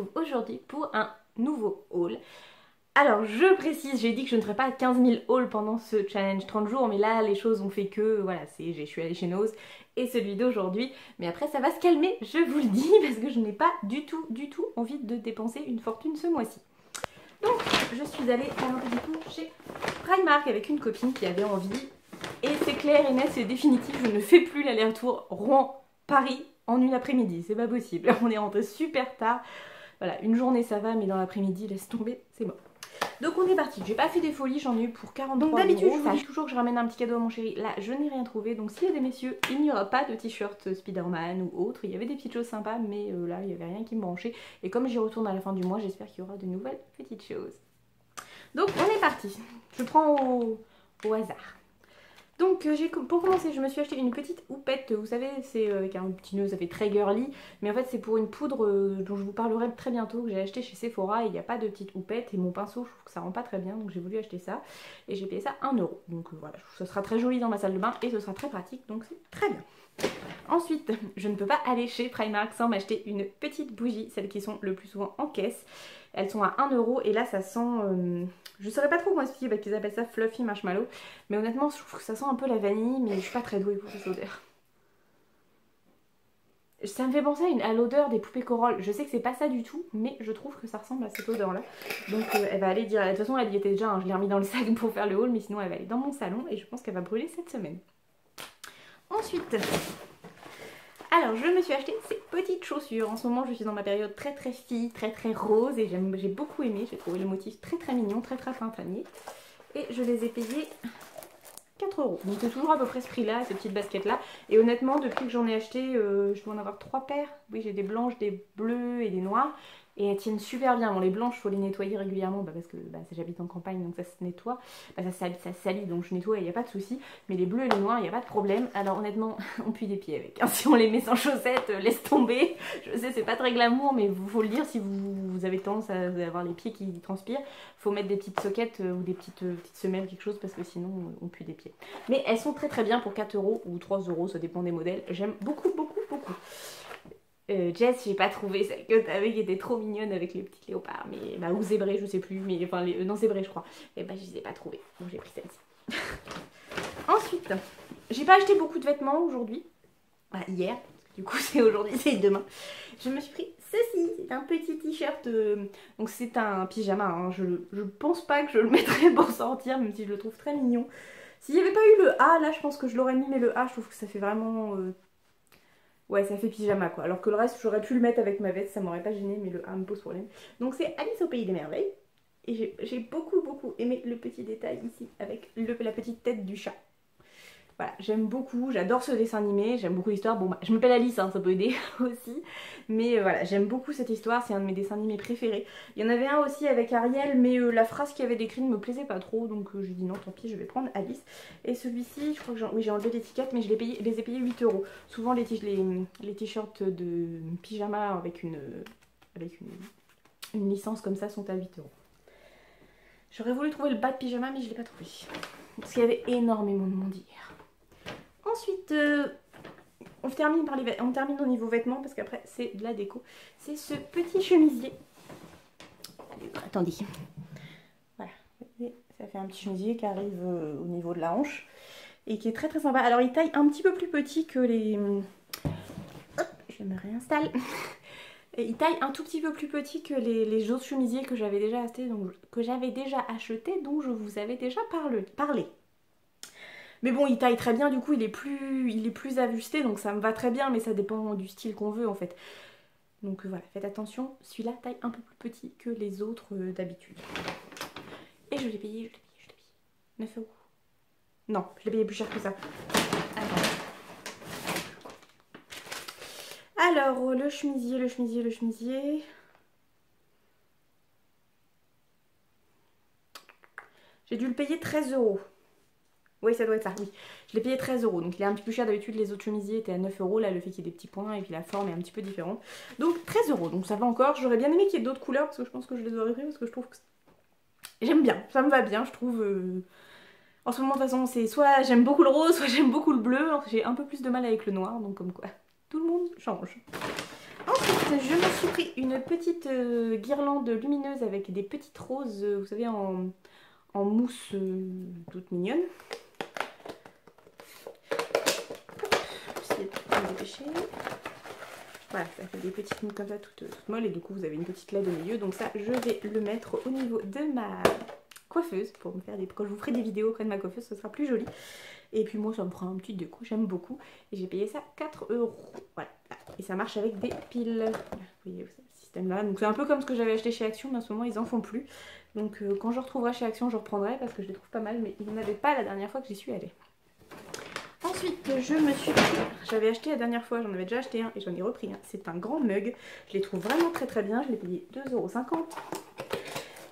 retrouve aujourd'hui pour un nouveau haul. Alors je précise, j'ai dit que je ne ferais pas 15 000 hauls pendant ce challenge 30 jours, mais là les choses ont fait que, voilà, je suis allée chez Nose et celui d'aujourd'hui. Mais après ça va se calmer, je vous le dis, parce que je n'ai pas du tout envie de dépenser une fortune ce mois-ci. Donc je suis allée faire un petit tour chez Primark avec une copine qui avait envie. Et c'est clair et net, c'est définitif, je ne fais plus l'aller-retour Rouen-Paris en une après-midi, c'est pas possible. On est rentré super tard. Voilà, une journée ça va, mais dans l'après-midi, laisse tomber, c'est mort. Donc on est parti, j'ai pas fait des folies, j'en ai eu pour 43 €. Donc d'habitude je vous dis toujours que je ramène un petit cadeau à mon chéri. Là je n'ai rien trouvé, donc s'il y a des messieurs, il n'y aura pas de t-shirt Spider-Man ou autre. Il y avait des petites choses sympas, mais là il n'y avait rien qui me branchait. Et comme j'y retourne à la fin du mois, j'espère qu'il y aura de nouvelles petites choses. Donc on est parti, je prends au hasard. Donc pour commencer, je me suis acheté une petite houppette, vous savez, c'est avec un petit nœud, ça fait très girly, mais en fait c'est pour une poudre dont je vous parlerai très bientôt, que j'ai acheté chez Sephora, et il n'y a pas de petite houppette, et mon pinceau, je trouve que ça rend pas très bien, donc j'ai voulu acheter ça, et j'ai payé ça 1 €. Donc voilà, ça sera très joli dans ma salle de bain, et ce sera très pratique, donc c'est très bien. Ensuite, je ne peux pas aller chez Primark sans m'acheter une petite bougie, celles qui sont le plus souvent en caisse. Elles sont à 1 € et là ça sent... je saurais pas trop comment expliquer parce qu'ils appellent ça fluffy marshmallow. Mais honnêtement je trouve que ça sent un peu la vanille, mais je suis pas très douée pour cette odeur. Ça me fait penser à l'odeur des poupées Corolle. Je sais que c'est pas ça du tout, mais je trouve que ça ressemble à cette odeur là. Donc elle va aller dire... De toute façon elle y était déjà, hein. Je l'ai remis dans le sac pour faire le haul, mais sinon elle va aller dans mon salon et je pense qu'elle va brûler cette semaine. Ensuite... Alors je me suis acheté ces petites chaussures. En ce moment je suis dans ma période très fille, très rose, et j'ai beaucoup aimé. J'ai trouvé le motif très mignon, très printanier. Et je les ai payées 4 €. Donc c'est toujours à peu près ce prix là, ces petites baskets là. Et honnêtement depuis que j'en ai acheté, je dois en avoir 3 paires. Oui, j'ai des blanches, des bleues et des noires. Et elles tiennent super bien. Bon, les blanches, il faut les nettoyer régulièrement parce que j'habite en campagne, donc ça se nettoie. Ça salit, donc je nettoie et il n'y a pas de souci. Mais les bleus et les noirs, il n'y a pas de problème. Alors honnêtement, on pue des pieds avec. Hein. Si on les met sans chaussettes, laisse tomber. Je sais, c'est pas très glamour, mais il faut le dire si vous avez tendance à avoir les pieds qui transpirent. Il faut mettre des petites soquettes ou des petites semelles, quelque chose, parce que sinon on pue des pieds. Mais elles sont très bien pour 4 € ou 3 €, ça dépend des modèles. J'aime beaucoup. Jess, j'ai pas trouvé celle que t'avais qui était trop mignonne avec les petits léopards, mais ou zébré, je sais plus, mais enfin non, zébré je crois. Et je les ai pas trouvés, donc j'ai pris celle-ci. Ensuite, j'ai pas acheté beaucoup de vêtements aujourd'hui, hier, du coup c'est aujourd'hui, c'est demain. Je me suis pris ceci, c'est un petit t-shirt, donc c'est un pyjama, hein. Je pense pas que je le mettrais pour sortir, même si je le trouve très mignon. S'il n'y avait pas eu le A, là je pense que je l'aurais mis, mais le A je trouve que ça fait vraiment... ouais, ça fait pyjama quoi. Alors que le reste, j'aurais pu le mettre avec ma veste, ça m'aurait pas gêné, mais le A me pose problème. Donc c'est Alice au pays des merveilles. Et j'ai beaucoup aimé le petit détail ici avec la petite tête du chat. Voilà, j'aime beaucoup, j'adore ce dessin animé, j'aime beaucoup l'histoire. Bon, je m'appelle Alice, hein, ça peut aider aussi. Mais voilà, j'aime beaucoup cette histoire, c'est un de mes dessins animés préférés. Il y en avait un aussi avec Ariel, mais la phrase qu'il y avait décrite ne me plaisait pas trop. Donc j'ai dit non, tant pis, je vais prendre Alice. Et celui-ci, je crois que j'ai enlevé l'étiquette, mais je les ai payés 8 €. Souvent les t-shirts de pyjama avec une licence comme ça sont à 8 €. J'aurais voulu trouver le bas de pyjama, mais je ne l'ai pas trouvé. Parce qu'il y avait énormément de monde hier. Ensuite, on termine au niveau vêtements, parce qu'après c'est de la déco. C'est ce petit chemisier. Attendez. Voilà. Ça fait un petit chemisier qui arrive au niveau de la hanche. Et qui est très sympa. Alors il taille un petit peu plus petit que les... Hop, je me réinstalle. Et il taille un tout petit peu plus petit que les autres chemisiers que j'avais déjà achetés, dont je vous avais déjà parlé. Mais bon, il taille très bien, du coup il est plus ajusté, donc ça me va très bien, mais ça dépend du style qu'on veut en fait. Donc voilà, faites attention, celui-là taille un peu plus petit que les autres d'habitude. Et je l'ai payé 9 €. Non, je l'ai payé plus cher que ça. Alors, le chemisier. J'ai dû le payer 13 €. Oui, ça doit être ça, oui. Je l'ai payé 13 €, donc il est un petit peu cher. D'habitude, les autres chemisiers étaient à 9 €. Là, le fait qu'il y ait des petits points et puis la forme est un petit peu différente. Donc 13 €, donc ça va encore. J'aurais bien aimé qu'il y ait d'autres couleurs parce que je pense que je les aurais pris parce que je trouve que... J'aime bien, ça me va bien, je trouve... En ce moment, de toute façon, c'est soit j'aime beaucoup le rose, soit j'aime beaucoup le bleu. J'ai un peu plus de mal avec le noir, donc comme quoi, tout le monde change. Ensuite, je me suis pris une petite guirlande lumineuse avec des petites roses, vous savez, en mousse toute mignonne. J'essaie de me dépêcher. Voilà, ça fait des petites moules comme ça, toutes molles, et du coup vous avez une petite LED au milieu. Donc ça, je vais le mettre au niveau de ma coiffeuse pour me faire des... Quand je vous ferai des vidéos près de ma coiffeuse, ce sera plus joli. Et puis moi, ça me prend un petit déco, j'aime beaucoup. Et j'ai payé ça 4 €. Voilà. Et ça marche avec des piles. Vous voyez, ce système-là. Donc c'est un peu comme ce que j'avais acheté chez Action, mais en ce moment, ils en font plus. Donc quand je retrouverai chez Action, je reprendrai parce que je les trouve pas mal. Mais il n'y en avait pas la dernière fois que j'y suis allée. Ensuite, je me suis pris, j'avais acheté la dernière fois, j'en avais déjà acheté un et j'en ai repris un. C'est un grand mug, je les trouve vraiment très bien, je l'ai payé 2,50 €.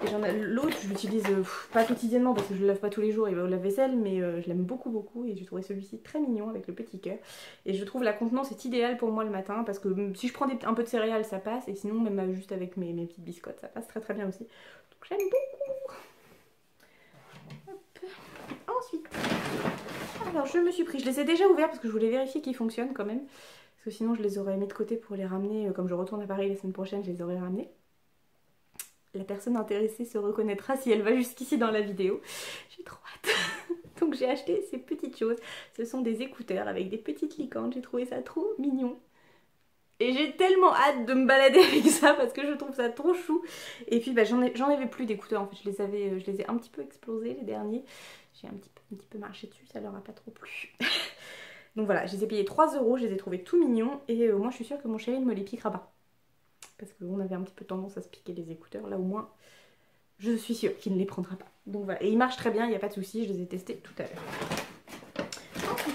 Et j'en ai l'autre, je l'utilise pas quotidiennement parce que je le lave pas tous les jours, il va au lave-vaisselle, mais je l'aime beaucoup et j'ai trouvé celui-ci très mignon avec le petit cœur. Et je trouve la contenance est idéale pour moi le matin parce que si je prends un peu de céréales ça passe, et sinon même juste avec mes petites biscottes ça passe très bien aussi. Donc j'aime beaucoup. Hop. Ensuite... Alors je me suis pris, je les ai déjà ouverts parce que je voulais vérifier qu'ils fonctionnent quand même. Parce que sinon je les aurais mis de côté pour les ramener, comme je retourne à Paris la semaine prochaine, je les aurais ramenés. La personne intéressée se reconnaîtra si elle va jusqu'ici dans la vidéo. J'ai trop hâte. Donc j'ai acheté ces petites choses. Ce sont des écouteurs avec des petites licornes, j'ai trouvé ça trop mignon. Et j'ai tellement hâte de me balader avec ça parce que je trouve ça trop chou. Et puis bah, j'en avais plus d'écouteurs en fait, je les ai un petit peu explosés les derniers. J'ai un petit peu marché dessus, ça leur a pas trop plu. Donc voilà, je les ai payés 3 €, je les ai trouvés tout mignons. Et moi je suis sûre que mon chéri ne me les piquera pas. Parce qu'on avait un petit peu tendance à se piquer les écouteurs. Là au moins, je suis sûre qu'il ne les prendra pas. Donc voilà, et ils marchent très bien, il n'y a pas de souci, je les ai testés tout à l'heure. Ensuite,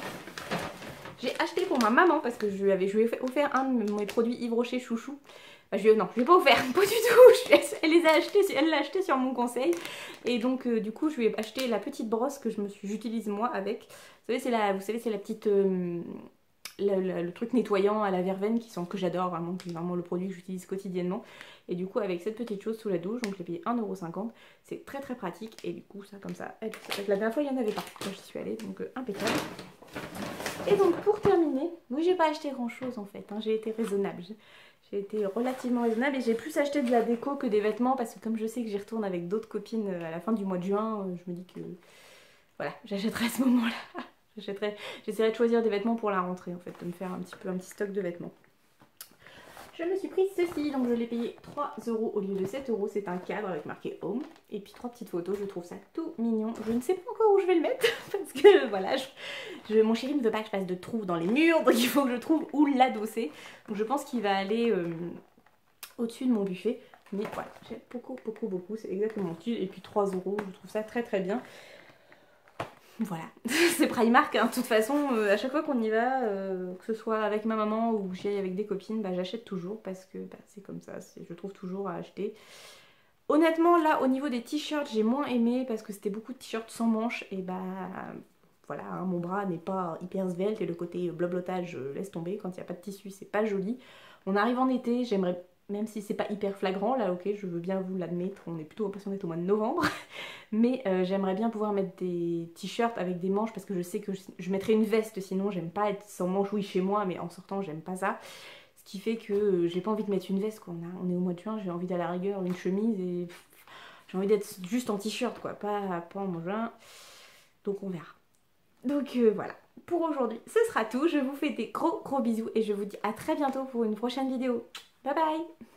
j'ai acheté pour ma maman parce que je lui ai offert un de mes produits Yves Rocher chouchou. Non, je lui ai pas offert, pas du tout. Elle l'a acheté sur mon conseil. Et donc du coup je lui ai acheté la petite brosse que j'utilise moi avec. Vous savez c'est la petite... le truc nettoyant à la verveine que j'adore vraiment, qui est vraiment le produit que j'utilise quotidiennement. Et du coup avec cette petite chose sous la douche, donc je l'ai payé 1,50 €. C'est très pratique et du coup ça comme ça, la dernière fois il n'y en avait pas quand j'y suis allée, donc impeccable. Et donc pour terminer, oui j'ai pas acheté grand chose en fait, hein, j'ai été raisonnable. J'ai été relativement raisonnable et j'ai plus acheté de la déco que des vêtements parce que comme je sais que j'y retourne avec d'autres copines à la fin du mois de juin, je me dis que voilà, j'achèterai à ce moment-là. J'essaierai de choisir des vêtements pour la rentrée en fait, de me faire un petit stock de vêtements. Je me suis pris ceci, donc je l'ai payé 3 € au lieu de 7 €. C'est un cadre avec marqué Home. Et puis 3 petites photos, je trouve ça tout mignon. Je ne sais pas encore où je vais le mettre, parce que voilà, mon chéri ne veut pas que je fasse de trous dans les murs, donc il faut que je trouve où l'adosser. Donc je pense qu'il va aller au-dessus de mon buffet. Mais voilà, j'aime beaucoup, c'est exactement mon style. Et puis 3 €, je trouve ça très bien. Voilà, c'est Primark, hein. De toute façon, à chaque fois qu'on y va, que ce soit avec ma maman ou que j'y aille avec des copines, bah, j'achète toujours parce que bah, c'est comme ça, je trouve toujours à acheter. Honnêtement, là, au niveau des t-shirts, j'ai moins aimé parce que c'était beaucoup de t-shirts sans manches et bah voilà, hein, mon bras n'est pas hyper svelte et le côté blablotage, laisse tomber, quand il n'y a pas de tissu, c'est pas joli. On arrive en été, j'aimerais... Même si c'est pas hyper flagrant, là ok, je veux bien vous l'admettre, on est plutôt impatient d'être au mois de novembre. Mais j'aimerais bien pouvoir mettre des t-shirts avec des manches parce que je sais que je mettrais une veste sinon, j'aime pas être sans manches, oui chez moi, mais en sortant j'aime pas ça. Ce qui fait que j'ai pas envie de mettre une veste, quoi. On est au mois de juin, j'ai envie à la rigueur une chemise et j'ai envie d'être juste en t-shirt quoi, pas en juin. Donc on verra. Donc voilà, pour aujourd'hui ce sera tout, je vous fais des gros bisous et je vous dis à très bientôt pour une prochaine vidéo. Bye bye!